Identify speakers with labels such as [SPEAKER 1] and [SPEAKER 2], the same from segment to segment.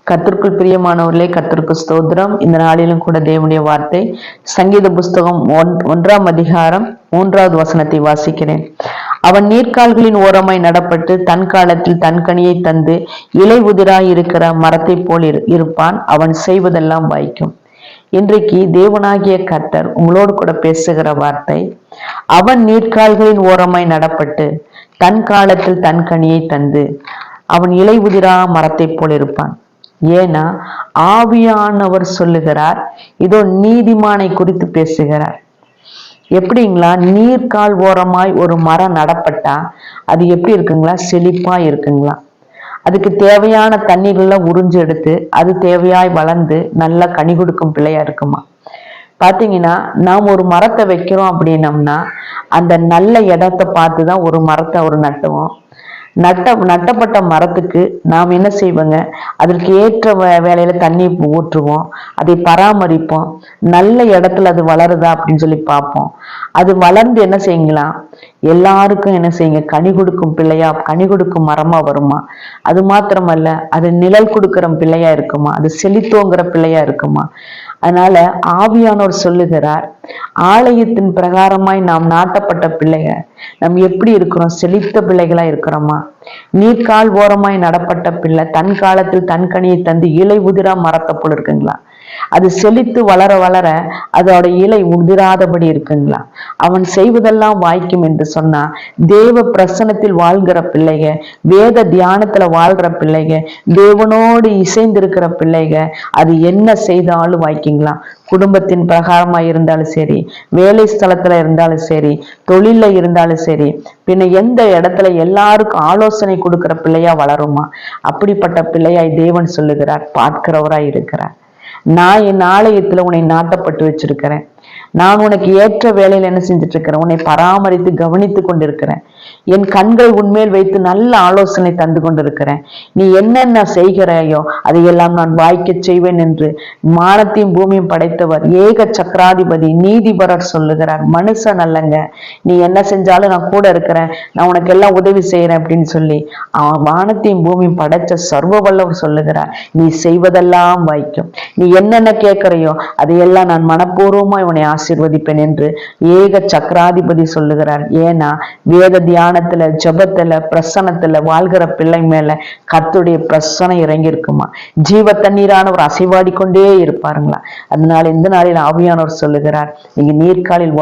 [SPEAKER 1] கர்த்தருக்குள் பிரியமானவர்களே, கர்த்தருக்கு ஸ்தோத்திரம். இந்த நாளிலும் கூட தேவனுடைய வார்த்தை சங்கீத புஸ்தகம் 1ஆம் அதிகாரம் 3வது வசனத்தை வாசிக்கிறேன். அவன் நீர்க்கால்களின் ஓரமாய் நடப்பட்டு தன் காலத்தில் தன் கனியை தந்து இலை உதிராய் இருக்கிற மரத்தை போல் இருப்பான். அவன் செய்வதெல்லாம் வாய்க்கும். இன்றைக்கு தேவனாகிய கர்த்தர் உங்களோடு கூட பேசுகிற வார்த்தை, அவன் நீர்க்கால்களின் ஓரமாய் நடப்பட்டு தன் காலத்தில் தன் கனியை தந்து அவன் இலை உதிரா மரத்தை போல் இருப்பான். ஏன்னா ஆவியானவர் சொல்லுகிறார், இதோ நீதிமானை குறித்து பேசுகிறார். எப்படிங்களா? நீர்க்கால் ஓரமாய் ஒரு மரம் நடப்பட்டா அது எப்படி இருக்குங்களா? செழிப்பா இருக்குங்களா? அதுக்கு தேவையான தண்ணீர்லாம் உறிஞ்சு எடுத்து அது தேவையாய் வளர்ந்து நல்லா கனி கொடுக்கும் பிள்ளையா இருக்குமா? பாத்தீங்கன்னா, நாம் ஒரு மரத்தை வைக்கிறோம் அப்படின்னம்னா அந்த நல்ல இடத்தை பார்த்துதான் ஒரு மரத்தை ஒரு நட்டுவோம். நட்டப்பட்ட மரத்துக்கு நாம் என்ன செய்வோங்க? அதற்கு ஏற்ற வேலையில தண்ணி ஊற்றுவோம், அதை பராமரிப்போம். நல்ல இடத்துல அது வளருதா அப்படின்னு சொல்லி பார்ப்போம். அது வளர்ந்து என்ன செய்யுங்களா? எல்லாருக்கும் என்ன செய்யுங்க? கனி கொடுக்கும் பிள்ளையா, கனி கொடுக்கும் மரமா வருமா? அது மாத்திரமல்ல, அது நிழல் கொடுக்கிற பிள்ளையா இருக்குமா? அது செழித்தோங்கிற பிள்ளையா இருக்குமா? அதனால ஆவியானோர் சொல்லுகிறார், ஆலயத்தின் பிரகாரமாய் நாம் நாட்டப்பட்ட பிள்ளைங்க நம்ம எப்படி இருக்கிறோம்? செழித்த பிள்ளைகளா இருக்கிறோமா? நீர்க்கால் ஓரமாய் நடப்பட்ட பிள்ளை தன் காலத்தில் தன் கனியை தந்து இலை உதிரா மரத்தை போல இருக்குங்களா? அது செழித்து வளர வளர அதோட இலை உதிராதபடி இருக்குங்களா? அவன் செய்வதெல்லாம் வாய்க்கும் என்று சொன்னா, தேவ பிரசனத்தில் வாழ்கிற பிள்ளைங்க, வேத தியானத்துல வாழ்ற பிள்ளைங்க, தேவனோடு இசைந்திருக்கிற பிள்ளைங்க, அது என்ன செய்தாலும் வாய்க்குங்களா? குடும்பத்தின் பிரகாரமா இருந்தாலும் சரி, வேலை ஸ்தலத்துல இருந்தாலும் சரி, தொழில இருந்தாலும் சரி, பின்ன எந்த இடத்துல எல்லாருக்கும் ஆலோசனை கொடுக்கிற பிள்ளையா வளருமா? அப்படிப்பட்ட பிள்ளையாய் தேவன் சொல்லுகிறார், பார்க்கிறவராய் இருக்கிறார். நான் என் ஆலயத்துல உன்னை நாட்டப்பட்டு வச்சிருக்கிறேன். நான் உனக்கு ஏற்ற வேலையில என்ன செஞ்சுட்டு இருக்கிறேன்? உன்னை பராமரித்து கவனித்து கொண்டிருக்கிறேன். என் கண்கள் உன்மேல் வைத்து நல்ல ஆலோசனை தந்து கொண்டிருக்கிறேன். நீ என்னென்ன செய்கிறாயோ அதையெல்லாம் நான் வாய்க்க செய்வேன் என்று வானத்தையும் பூமியும் படைத்தவர் ஏக சக்கராதிபதி நீதிபரர் சொல்லுகிறார். மனுஷன் அல்லங்க, நீ என்ன செஞ்சாலும் நான் கூட இருக்கிறேன், நான் உனக்கு எல்லாம் உதவி செய்யறேன் அப்படின்னு சொல்லி வானத்தையும் பூமியும் படைச்ச சர்வ வல்லவர் சொல்லுகிறார், நீ செய்வதெல்லாம் வாய்க்கும். நீ என்னென்ன கேட்கிறையோ அதையெல்லாம் நான் மனப்பூர்வமா உன்னை ஆசீர்வதிப்பேன் என்று ஏக சக்கராதிபதி சொல்லுகிறார். ஏன்னா வேத தியானத்துல, ஜபத்துல, பிரசனத்துல வாழ்கிற பிள்ளை மேல கர்த்தருடைய பிரசனம் இறங்கி இருக்குமா? ஜீவ தண்ணீரானவர் அசைவாடி கொண்டே இருப்பாருங்களா? அதனால இந்த நாளில் ஆவியானவர் சொல்லுகிறார், நீங்க நீர்க்காலில்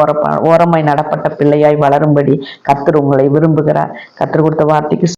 [SPEAKER 1] ஓரமாய் நடப்பட்ட பிள்ளையாய் வளரும்படி கர்த்தர் உங்களை விரும்புகிறார். கர்த்தர் கொடுத்த வார்த்தைக்கு